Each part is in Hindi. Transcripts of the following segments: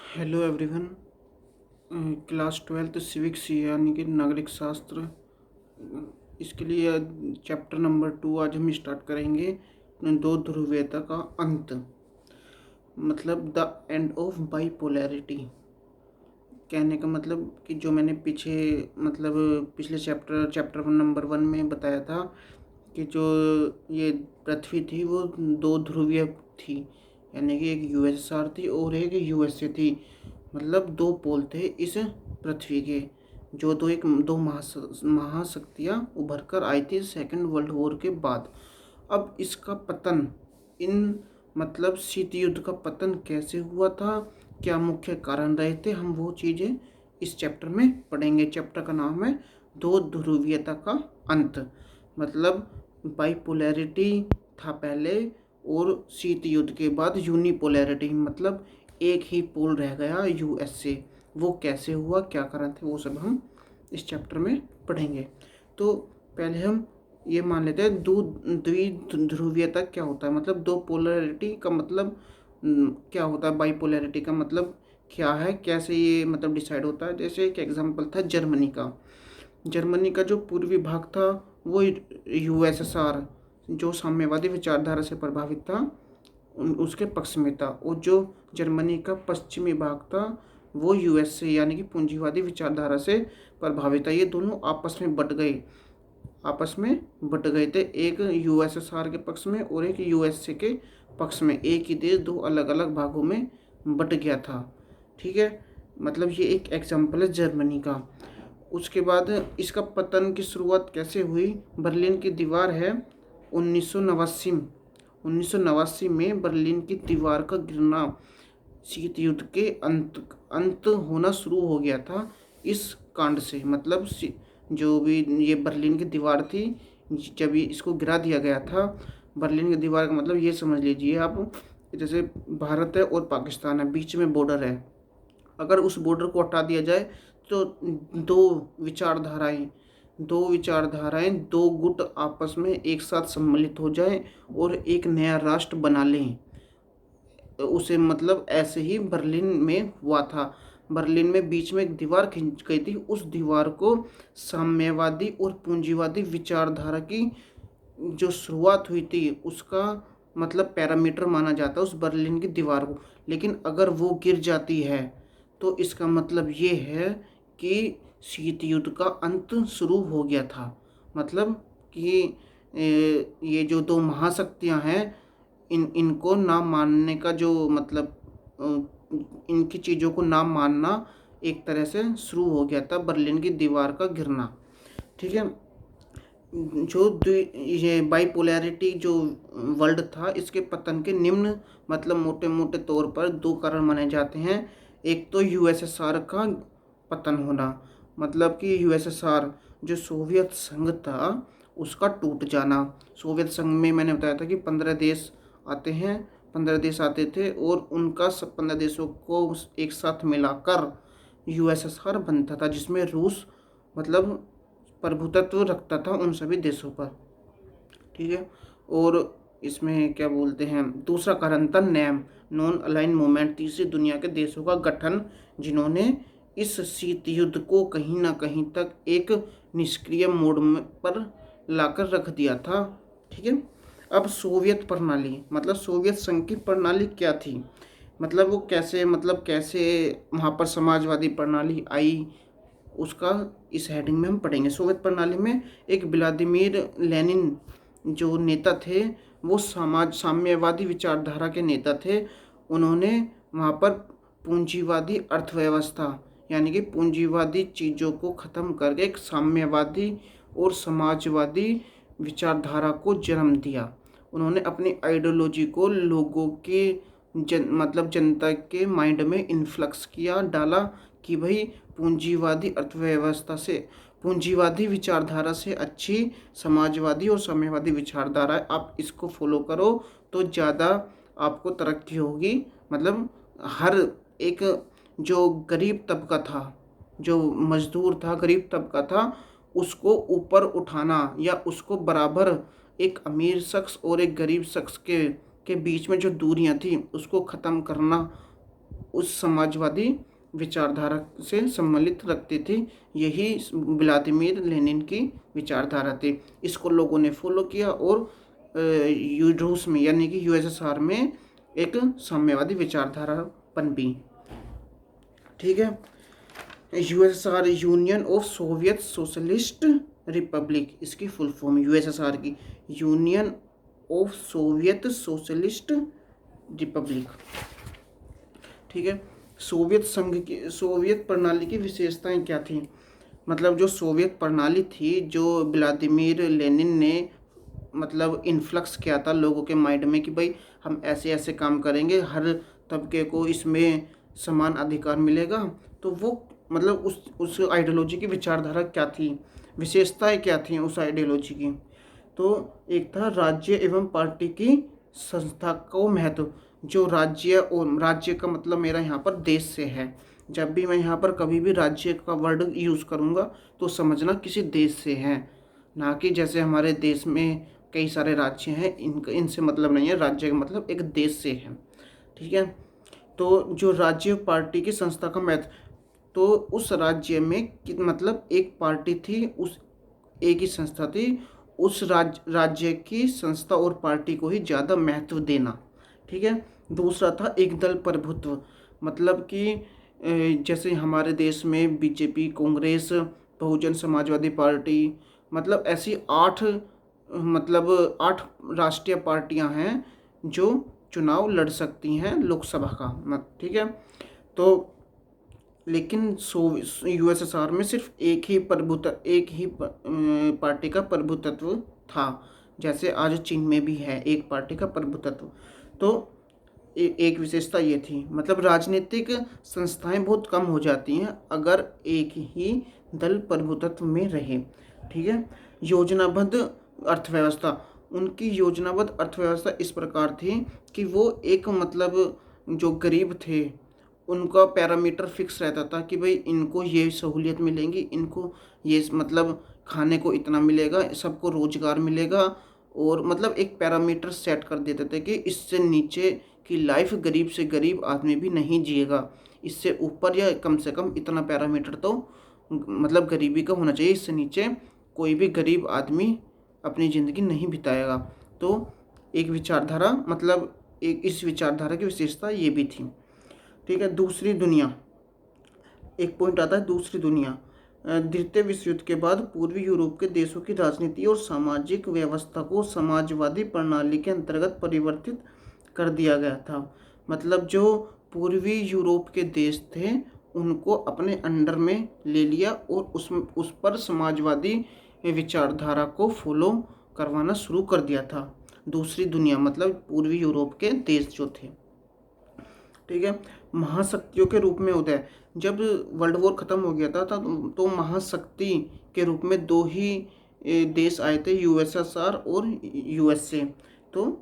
Hello everyone. Class 12th civics यानी कि नागरिक शास्त्र, इसके लिए चैप्टर नंबर 2 आज हम स्टार्ट करेंगे। दो ध्रुवीयता का अंत, मतलब द एंड ऑफ बाइपोलैरिटी। कहने का मतलब कि जो मैंने पीछे मतलब पिछले चैप्टर नंबर 1 में बताया था कि जो ये पृथ्वी थी वो दो ध्रुवीय थी, यानी कि एक यूएसएसआर थी और एक यूएसए थी। मतलब दो पोल थे इस पृथ्वी के, जो दो महाशक्तियाँ उभर कर आई थी सेकेंड वर्ल्ड वॉर के बाद। अब इसका पतन, इन मतलब शीत युद्ध का पतन कैसे हुआ था, क्या मुख्य कारण रहे थे, हम वो चीज़ें इस चैप्टर में पढ़ेंगे। चैप्टर का नाम है दो ध्रुवीयता का अंत। मतलब बाइपोलैरिटी था पहले, और शीत युद्ध के बाद यूनिपोलैरिटी, मतलब एक ही पोल रह गया यूएसए। वो कैसे हुआ, क्या कारण थे, वो सब हम इस चैप्टर में पढ़ेंगे। तो पहले हम ये मान लेते हैं द्विध्रुवीयता क्या होता है। मतलब दो पोलैरिटी का मतलब क्या होता है, बाइपोलैरिटी का मतलब क्या है, कैसे ये मतलब डिसाइड होता है। जैसे एक एग्जांपल था जर्मनी का जो पूर्वी भाग था वो यूएसएसआर, जो साम्यवादी विचारधारा से प्रभावित था, उसके पक्ष में था। और जो जर्मनी का पश्चिमी भाग था वो यूएसए यानी कि पूंजीवादी विचारधारा से प्रभावित था। ये दोनों आपस में बट गए थे, एक यूएसएसआर के पक्ष में और एक यूएसए के पक्ष में। एक ही देश दो अलग अलग भागों में बट गया था। ठीक है, मतलब ये एक एग्जाम्पल है जर्मनी का। उसके बाद इसका पतन की शुरुआत कैसे हुई। बर्लिन की दीवार है 1989 में बर्लिन की दीवार का गिरना शीत युद्ध के अंत होना शुरू हो गया था इस कांड से। मतलब जो भी ये बर्लिन की दीवार थी, जब ये इसको गिरा दिया गया था। बर्लिन की दीवार का मतलब ये समझ लीजिए आप, जैसे भारत है और पाकिस्तान है, बीच में बॉर्डर है। अगर उस बॉर्डर को हटा दिया जाए तो दो विचारधाराएं दो गुट आपस में एक साथ सम्मिलित हो जाएं और एक नया राष्ट्र बना लें। उसे मतलब ऐसे ही बर्लिन में हुआ था। बर्लिन में बीच में एक दीवार खींच गई थी, उस दीवार को साम्यवादी और पूंजीवादी विचारधारा की जो शुरुआत हुई थी उसका मतलब पैरामीटर माना जाता है उस बर्लिन की दीवार को। लेकिन अगर वो गिर जाती है तो इसका मतलब ये है कि शीत युद्ध का अंत शुरू हो गया था। मतलब कि ये जो दो महाशक्तियां हैं, इनको ना मानने का जो मतलब इनकी चीज़ों को ना मानना एक तरह से शुरू हो गया था बर्लिन की दीवार का गिरना। ठीक है, ये बाइपोलैरिटी जो वर्ल्ड था, इसके पतन के निम्न मतलब मोटे मोटे तौर पर दो कारण माने जाते हैं। एक तो यूएसएसआर का पतन होना, मतलब कि यूएसएसआर जो सोवियत संघ था उसका टूट जाना। सोवियत संघ में मैंने बताया था कि 15 देश आते थे और उनका सब 15 देशों को एक साथ मिलाकर यूएसएसआर बनता था, जिसमें रूस मतलब प्रभुत्व रखता था उन सभी देशों पर। ठीक है, और इसमें क्या बोलते हैं, दूसरा कारण था नैम, नॉन अलाइन मूवमेंट, तीसरी दुनिया के देशों का गठन, जिन्होंने इस शीत युद्ध को कहीं ना कहीं तक एक निष्क्रिय मोड पर लाकर रख दिया था। ठीक है, अब सोवियत प्रणाली, मतलब सोवियत संघ की प्रणाली क्या थी, मतलब वो कैसे वहाँ पर समाजवादी प्रणाली आई, उसका इस हेडिंग में हम पढ़ेंगे। सोवियत प्रणाली में एक व्लादिमीर लेनिन जो नेता थे, वो साम्यवादी विचारधारा के नेता थे। उन्होंने वहाँ पर पूंजीवादी अर्थव्यवस्था यानी कि पूंजीवादी चीज़ों को ख़त्म करके एक साम्यवादी और समाजवादी विचारधारा को जन्म दिया। उन्होंने अपनी आइडियोलॉजी को लोगों के मतलब जनता के माइंड में इन्फ्लक्स किया डाला कि भाई पूंजीवादी अर्थव्यवस्था से, पूंजीवादी विचारधारा से अच्छी समाजवादी और साम्यवादी विचारधारा है, आप इसको फॉलो करो तो ज़्यादा आपको तरक्की होगी। मतलब हर एक जो गरीब तबका था, जो मजदूर था, गरीब तबका था, उसको ऊपर उठाना या उसको बराबर, एक अमीर शख्स और एक गरीब शख्स के बीच में जो दूरियां थी उसको ख़त्म करना, उस समाजवादी विचारधारा से सम्मिलित रखते थे। यही व्लादिमीर लेनिन की विचारधारा थी। इसको लोगों ने फॉलो किया और रूस में यानी कि यूएसएसआर में एक साम्यवादी विचारधारा पनपी। ठीक है। USSR union of Soviet socialist Republic, इसकी फुल फॉर्म यूएसएसआर की union of Soviet socialist Republic. ठीक है। सोवियत संघ की सोवियत प्रणाली की विशेषताएं क्या थी? मतलब जो सोवियत प्रणाली थी, जो व्लादिमीर लेनिन ने मतलब इन्फ्लक्स किया था लोगों के माइंड में कि भाई हम ऐसे ऐसे काम करेंगे, हर तबके को इसमें समान अधिकार मिलेगा। तो वो मतलब उस आइडियोलॉजी की विचारधारा क्या थी, विशेषताएं क्या थी उस आइडियोलॉजी की? तो एक था राज्य एवं पार्टी की संस्था को महत्व। जो राज्य, और राज्य का मतलब मेरा यहाँ पर देश से है। जब भी मैं यहाँ पर कभी भी राज्य का वर्ड यूज़ करूँगा तो समझना किसी देश से है, ना कि जैसे हमारे देश में कई सारे राज्य हैं, इनसे मतलब नहीं है। राज्य का मतलब एक देश से है। ठीक है। तो जो राज्य पार्टी की संस्था का महत्व, तो उस राज्य में मतलब एक पार्टी थी, उस एक ही संस्था थी, उस राज्य की संस्था और पार्टी को ही ज़्यादा महत्व देना। ठीक है। दूसरा था एक दल प्रभुत्व, मतलब कि जैसे हमारे देश में बीजेपी, कांग्रेस, बहुजन समाजवादी पार्टी, मतलब ऐसी 8 राष्ट्रीय पार्टियां हैं जो चुनाव लड़ सकती हैं लोकसभा का। ठीक है। तो लेकिन यूएसएसआर में सिर्फ एक ही पार्टी का प्रभुत्व था, जैसे आज चीन में भी है एक पार्टी का प्रभुत्व। तो एक विशेषता ये थी, मतलब राजनीतिक संस्थाएं बहुत कम हो जाती हैं अगर एक ही दल प्रभुत्व में रहे। ठीक है। योजनाबद्ध अर्थव्यवस्था, उनकी योजनाबद्ध अर्थव्यवस्था इस प्रकार थी कि वो एक मतलब जो गरीब थे उनका पैरामीटर फिक्स रहता था कि भाई इनको ये सहूलियत मिलेंगी, इनको ये मतलब खाने को इतना मिलेगा, सबको रोजगार मिलेगा, और मतलब एक पैरामीटर सेट कर देते थे कि इससे नीचे की लाइफ गरीब से गरीब आदमी भी नहीं जिएगा, इससे ऊपर या कम से कम इतना पैरामीटर तो मतलब गरीबी का होना चाहिए, इससे नीचे कोई भी गरीब आदमी अपनी ज़िंदगी नहीं बिताएगा। तो एक विचारधारा, मतलब एक इस विचारधारा की विशेषता ये भी थी। ठीक है। दूसरी दुनिया, एक पॉइंट आता है दूसरी दुनिया। द्वितीय विश्व युद्ध के बाद पूर्वी यूरोप के देशों की राजनीति और सामाजिक व्यवस्था को समाजवादी प्रणाली के अंतर्गत परिवर्तित कर दिया गया था। मतलब जो पूर्वी यूरोप के देश थे उनको अपने अंडर में ले लिया और उस पर समाजवादी विचारधारा को फॉलो करवाना शुरू कर दिया था। दूसरी दुनिया मतलब पूर्वी यूरोप के देश जो थे। ठीक है। महाशक्तियों के रूप में उदय, जब वर्ल्ड वॉर ख़त्म हो गया था तो महाशक्ति के रूप में 2 ही देश आए थे, यूएसएसआर और यूएसए। तो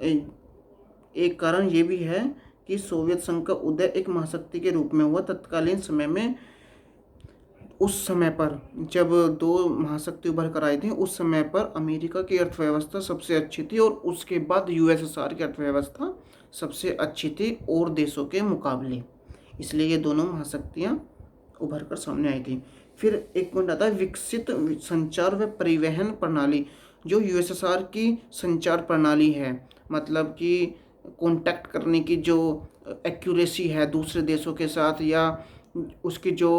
एक कारण ये भी है कि सोवियत संघ का उदय एक महाशक्ति के रूप में हुआ तत्कालीन समय में। उस समय पर जब 2 महाशक्ति उभर कर आई थी, उस समय पर अमेरिका की अर्थव्यवस्था सबसे अच्छी थी और उसके बाद यूएसएसआर की अर्थव्यवस्था सबसे अच्छी थी और देशों के मुकाबले, इसलिए ये दोनों महाशक्तियाँ उभर कर सामने आई थी। फिर एक पॉइंट आता है विकसित संचार व परिवहन प्रणाली। जो यूएसएसआर की संचार प्रणाली है, मतलब कि कांटेक्ट करने की जो एक्यूरेसी है दूसरे देशों के साथ, या उसकी जो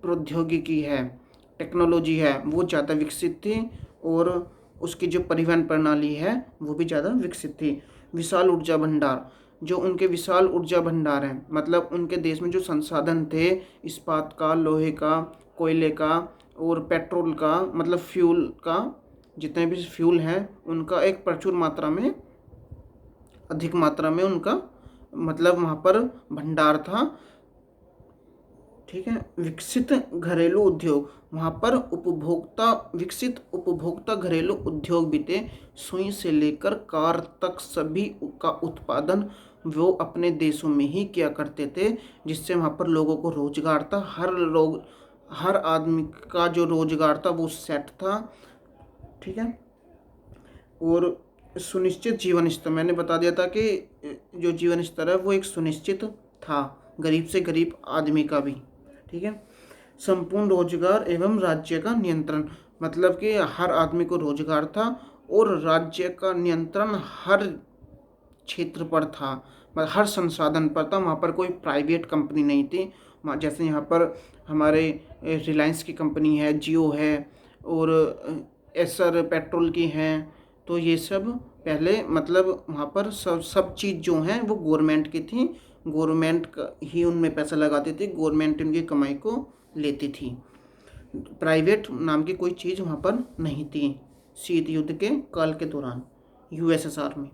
प्रौद्योगिकी है, टेक्नोलॉजी है, वो ज़्यादा विकसित थी और उसकी जो परिवहन प्रणाली है वो भी ज़्यादा विकसित थी। विशाल ऊर्जा भंडार, जो उनके विशाल ऊर्जा भंडार हैं, मतलब उनके देश में जो संसाधन थे इस्पात का, लोहे का, कोयले का और पेट्रोल का, मतलब फ्यूल का, जितने भी फ्यूल हैं उनका एक प्रचुर मात्रा में, अधिक मात्रा में उनका मतलब वहाँ पर भंडार था। ठीक है। विकसित घरेलू उद्योग, वहाँ पर विकसित उपभोक्ता घरेलू उद्योग भी थे। सुई से लेकर कार तक सभी का उत्पादन वो अपने देशों में ही किया करते थे, जिससे वहाँ पर लोगों को रोजगार था। हर आदमी का जो रोजगार था वो सेट था। ठीक है। और सुनिश्चित जीवन स्तर, मैंने बता दिया था कि जो जीवन स्तर है वो एक सुनिश्चित था गरीब से गरीब आदमी का भी। ठीक है। संपूर्ण रोजगार एवं राज्य का नियंत्रण, मतलब कि हर आदमी को रोजगार था और राज्य का नियंत्रण हर क्षेत्र पर था, मतलब हर संसाधन पर था। वहाँ पर कोई प्राइवेट कंपनी नहीं थी। जैसे यहाँ पर हमारे रिलायंस की कंपनी है, जियो है और एसर पेट्रोल की हैं। तो ये सब पहले मतलब वहाँ पर सब चीज़ जो हैं वो गवर्नमेंट की थी, गवर्नमेंट ही उनमें पैसा लगाती थी, गवर्नमेंट उनकी कमाई को लेती थी। प्राइवेट नाम की कोई चीज़ वहाँ पर नहीं थी शीत युद्ध के काल के दौरान यूएसएसआर में।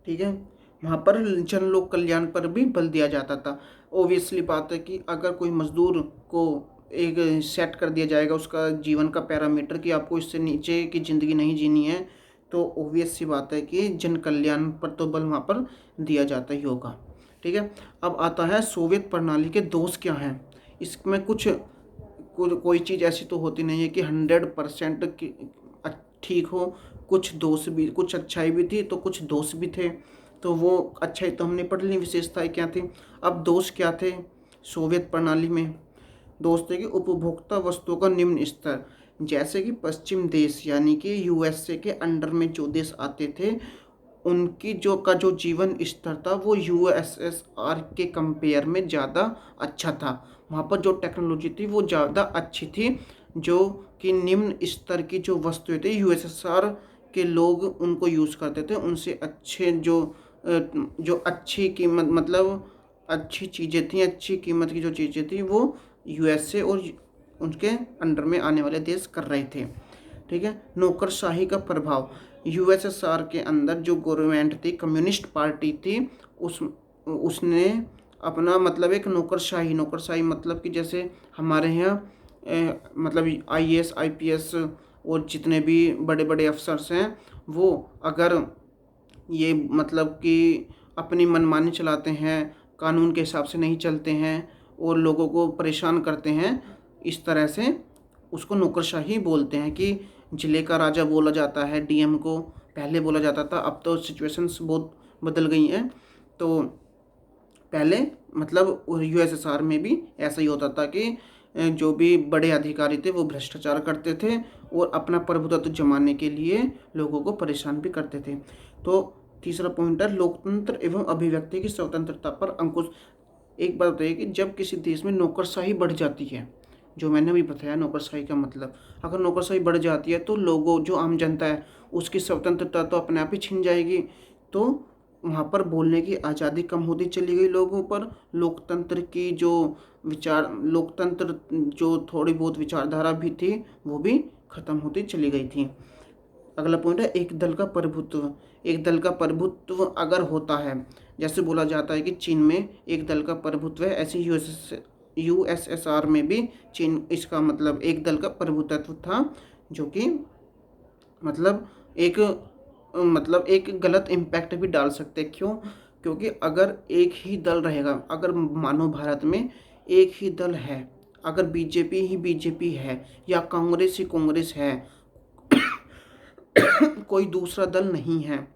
ठीक है। वहाँ पर जन लोक कल्याण पर भी बल दिया जाता था। ओबियसली बात है कि अगर कोई मजदूर को एक सेट कर दिया जाएगा उसका जीवन का पैरामीटर कि आपको इससे नीचे की ज़िंदगी नहीं जीनी है, तो ओबियस सी बात है कि जन कल्याण पर तो बल वहाँ पर दिया जाता ही होगा। ठीक है। अब आता है सोवियत प्रणाली के दोष क्या हैं। इसमें कोई चीज़ ऐसी तो होती नहीं है कि 100% ठीक हो, कुछ दोष भी, कुछ अच्छाई भी थी तो कुछ दोष भी थे। तो वो अच्छाई तो हमने पढ़ ली, विशेषताएं क्या थी। अब दोष क्या थे सोवियत प्रणाली में। दोष थे कि उपभोक्ता वस्तुओं का निम्न स्तर, जैसे कि पश्चिम देश यानी कि यूएसए के अंडर में जो देश आते थे उनकी जो जीवन स्तर था वो यूएसएसआर के कंपेयर में ज़्यादा अच्छा था। वहाँ पर जो टेक्नोलॉजी थी वो ज़्यादा अच्छी थी, जो कि निम्न स्तर की जो वस्तुएं थी यूएसएसआर के लोग उनको यूज़ करते थे। उनसे अच्छे जो अच्छी कीमत, मतलब अच्छी चीज़ें थी, अच्छी कीमत की जो चीज़ें थी वो यूएसए और उनके अंडर में आने वाले देश कर रहे थे। ठीक है। नौकरशाही का प्रभाव, यूएसएसआर के अंदर जो गवर्नमेंट थी, कम्युनिस्ट पार्टी थी, उसने अपना मतलब एक नौकरशाही मतलब कि जैसे हमारे यहाँ मतलब आईएएस आईपीएस और जितने भी बड़े बड़े अफसर्स हैं वो अगर ये मतलब कि अपनी मनमानी चलाते हैं, कानून के हिसाब से नहीं चलते हैं और लोगों को परेशान करते हैं, इस तरह से उसको नौकरशाही बोलते हैं। कि जिले का राजा बोला जाता है डीएम को, पहले बोला जाता था, अब तो सिचुएशंस बहुत बदल गई हैं। तो पहले मतलब यूएसएसआर में भी ऐसा ही होता था कि जो भी बड़े अधिकारी थे वो भ्रष्टाचार करते थे और अपना प्रभुत्व जमाने के लिए लोगों को परेशान भी करते थे। तो तीसरा पॉइंट है लोकतंत्र एवं अभिव्यक्ति की स्वतंत्रता पर अंकुश। एक बात बताइए कि जब किसी देश में नौकरशाही बढ़ जाती है, जो मैंने अभी बताया नौकरशाही का मतलब, अगर नौकरशाही बढ़ जाती है तो लोगों जो आम जनता है उसकी स्वतंत्रता तो अपने आप ही छिन जाएगी। तो वहाँ पर बोलने की आज़ादी कम होती चली गई लोगों पर। लोकतंत्र जो थोड़ी बहुत विचारधारा भी थी वो भी खत्म होती चली गई थी। अगला पॉइंट है एक दल का प्रभुत्व। एक दल का प्रभुत्व अगर होता है, जैसे बोला जाता है कि चीन में एक दल का प्रभुत्व है, ऐसे यूएसएसआर में भी चीन, इसका मतलब एक दल का प्रभुत्व था, जो कि मतलब एक गलत इम्पैक्ट भी डाल सकते। क्यों? क्योंकि अगर एक ही दल रहेगा, अगर मानो भारत में एक ही दल है, अगर बीजेपी ही बीजेपी है या कांग्रेस ही कांग्रेस है कोई दूसरा दल नहीं है,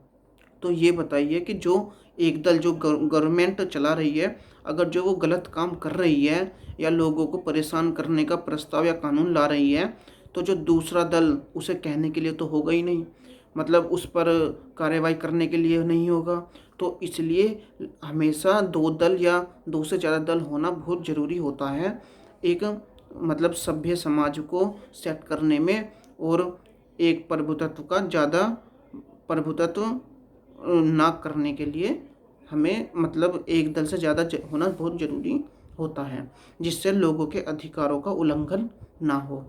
तो ये बताइए कि जो एक दल जो गवर्नमेंट चला रही है, अगर जो वो गलत काम कर रही है या लोगों को परेशान करने का प्रस्ताव या कानून ला रही है, तो जो दूसरा दल उसे कहने के लिए तो होगा ही नहीं, मतलब उस पर कार्रवाई करने के लिए नहीं होगा। तो इसलिए हमेशा दो दल या दो से ज़्यादा दल होना बहुत ज़रूरी होता है एक मतलब सभ्य समाज को सेट करने में, और एक प्रभुत्व का ज़्यादा प्रभुत्व ना करने के लिए हमें मतलब एक दल से ज़्यादा होना बहुत ज़रूरी होता है, जिससे लोगों के अधिकारों का उल्लंघन ना हो।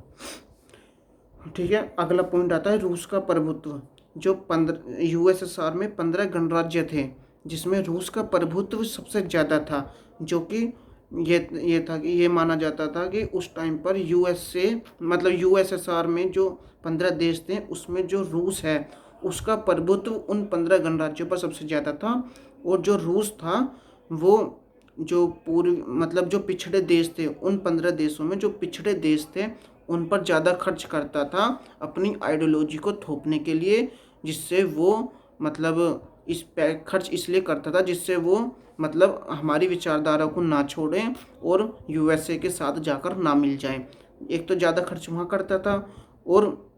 ठीक है। अगला पॉइंट आता है रूस का प्रभुत्व। जो 15 यूएसएसआर में 15 गणराज्य थे, जिसमें रूस का प्रभुत्व सबसे ज़्यादा था, जो कि ये था कि ये माना जाता था कि उस टाइम पर यूएसएसआर में जो 15 देश थे उसमें जो रूस है उसका प्रभुत्व उन 15 गणराज्यों पर सबसे ज़्यादा था। और जो रूस था वो जो जो पिछड़े देश थे, उन 15 देशों में जो पिछड़े देश थे उन पर ज़्यादा खर्च करता था अपनी आइडियोलॉजी को थोपने के लिए, जिससे वो मतलब खर्च इसलिए करता था जिससे वो मतलब हमारी विचारधारा को ना छोड़ें और यूएसए के साथ जाकर ना मिल जाए। एक तो ज़्यादा खर्च वहाँ करता था और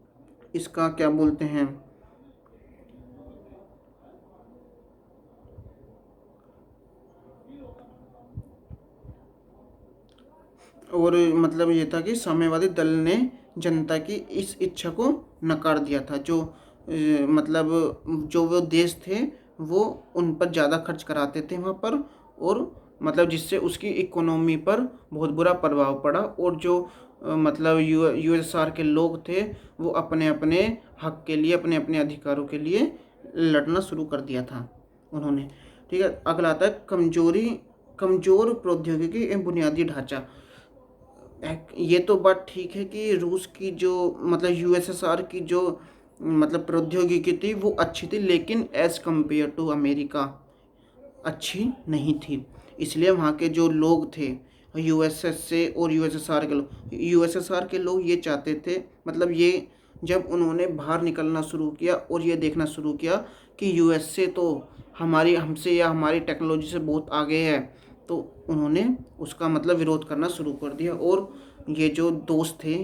इसका क्या बोलते हैं, और मतलब ये था कि साम्यवादी दल ने जनता की इस इच्छा को नकार दिया था। जो मतलब जो वो देश थे वो उन पर ज़्यादा खर्च कराते थे वहाँ पर, और मतलब जिससे उसकी इकोनॉमी पर बहुत बुरा प्रभाव पड़ा। और जो मतलब यूएसएसआर के लोग थे वो अपने अपने हक के लिए, अपने अपने अधिकारों के लिए लड़ना शुरू कर दिया था उन्होंने। ठीक है, अगला आता है कमजोर प्रौद्योगिकी एवं बुनियादी ढांचा। ये तो बात ठीक है कि रूस की जो मतलब यूएसएसआर की जो मतलब प्रौद्योगिकी थी वो अच्छी थी, लेकिन एज कम्पेयर टू अमेरिका अच्छी नहीं थी। इसलिए वहाँ के जो लोग थे यूएसएस से और यूएसएसआर के लोग ये चाहते थे, मतलब ये जब उन्होंने बाहर निकलना शुरू किया और ये देखना शुरू किया कि यूएसए तो हमसे या हमारी टेक्नोलॉजी से बहुत आगे है, तो उन्होंने उसका मतलब विरोध करना शुरू कर दिया। और ये जो दोस्त थे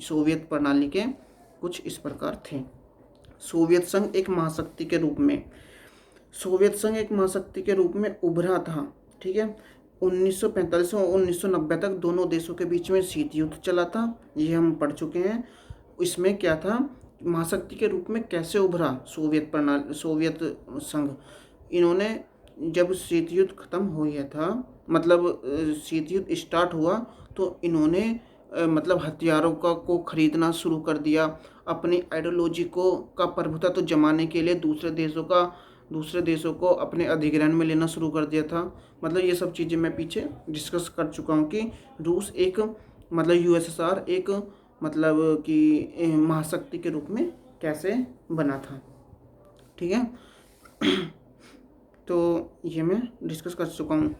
सोवियत प्रणाली के कुछ इस प्रकार थे। सोवियत संघ एक महाशक्ति के रूप में उभरा था। ठीक है, 1945 से 1990 तक दोनों देशों के बीच में शीत युद्ध चला था, ये हम पढ़ चुके हैं। इसमें क्या था, महाशक्ति के रूप में कैसे उभरा सोवियत संघ। इन्होंने जब शीत युद्ध खत्म हो गया था, मतलब शीत युद्ध स्टार्ट हुआ, तो इन्होंने मतलब हथियारों को खरीदना शुरू कर दिया। अपनी आइडियोलॉजी का प्रभुत्व तो जमाने के लिए दूसरे देशों को अपने अधिग्रहण में लेना शुरू कर दिया था। मतलब ये सब चीज़ें मैं पीछे डिस्कस कर चुका हूँ कि रूस एक मतलब यूएसएसआर एक मतलब कि महाशक्ति के रूप में कैसे बना था। ठीक है, तो ये मैं डिस्कस कर चुका हूँ।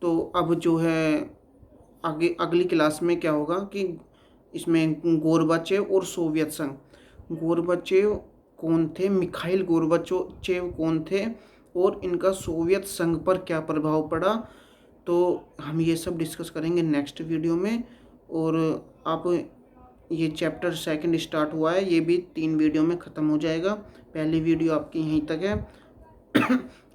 तो अब जो है आगे अगली क्लास में क्या होगा कि इसमें गोरबाचेव और सोवियत संघ। गोरबाचेव कौन थे, मिखाइल गोरबाचेव कौन थे, और इनका सोवियत संघ पर क्या प्रभाव पड़ा, तो हम ये सब डिस्कस करेंगे नेक्स्ट वीडियो में। और आप ये चैप्टर 2 स्टार्ट हुआ है, ये भी 3 वीडियो में ख़त्म हो जाएगा। पहली वीडियो आपकी यहीं तक है।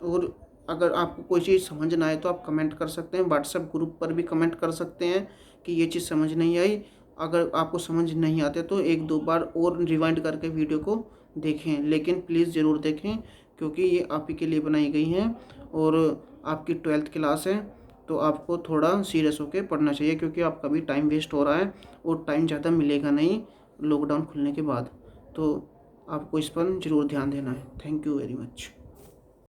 और अगर आपको कोई चीज़ समझ ना आए तो आप कमेंट कर सकते हैं, व्हाट्सएप ग्रुप पर भी कमेंट कर सकते हैं कि ये चीज़ समझ नहीं आई। अगर आपको समझ नहीं आते तो 1-2 बार और रिवाइंड करके वीडियो को देखें, लेकिन प्लीज़ ज़रूर देखें क्योंकि ये आप ही के लिए बनाई गई हैं और आपकी 12th क्लास है, तो आपको थोड़ा सीरियस होकर पढ़ना चाहिए क्योंकि आपका भी टाइम वेस्ट हो रहा है और टाइम ज़्यादा मिलेगा नहीं लॉकडाउन खुलने के बाद। तो आपको इस पर ज़रूर ध्यान देना है। Thank you very much.